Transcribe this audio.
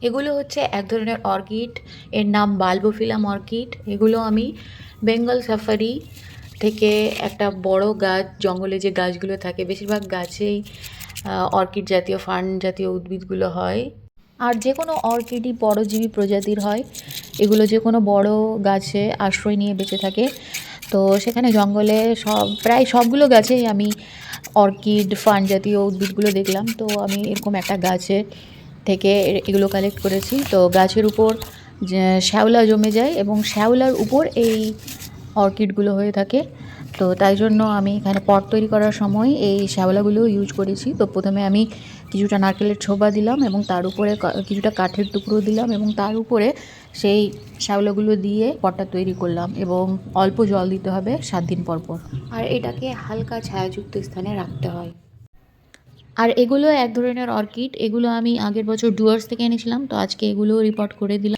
এগুলো হচ্ছে এক ধরনের অর্কিড, এর নাম বাল্বোফিলাম অর্কিড। এগুলো আমি বেঙ্গল সাফারি থেকে একটা বড় গাছ, জঙ্গলে যে গাছগুলো থাকে বেশিরভাগ গাছেই অর্কিড জাতীয় ফার্ন জাতীয় উদ্ভিদগুলো হয়। আর যে কোনো অর্কিডই পরজীবী প্রজাতির হয়। এগুলো যে কোনো বড় গাছে আশ্রয় নিয়ে বেঁচে থাকে। তো সেখানে জঙ্গলে প্রায় সবগুলো গাছেই আমি অর্কিড ফার্ন জাতীয় উদ্ভিদগুলো দেখলাম। তো আমি এরকম একটা গাছে থেকে এগুলো কালেক্ট করেছি। তো গাছের উপর যে শ্যাওলা জমে যায় এবং শ্যাওলার উপর এই অর্কিডগুলো হয়ে থাকে। তো তাই জন্য আমি এখানে পট তৈরি করার সময় এই শ্যাওলাগুলো ইউজ করেছি। তো প্রথমে আমি কিছুটা নারকেলের ছোবা দিলাম এবং তার উপরে কিছুটা কাঠের টুকরো দিলাম এবং তার উপরে সেই শ্যাওলাগুলো দিয়ে পটটা তৈরি করলাম এবং অল্প জল দিতে হবে 7 দিন পর পর। আর এটাকে হালকা ছায়াযুক্ত স্থানে রাখতে হয়। আর এগুলো এক ধরনের অর্কিড। এগুলো আমি আগের বছর ডুয়ার্স থেকে এনেছিলাম। তো আজকে এগুলো রিপোর্ট করে দিলাম।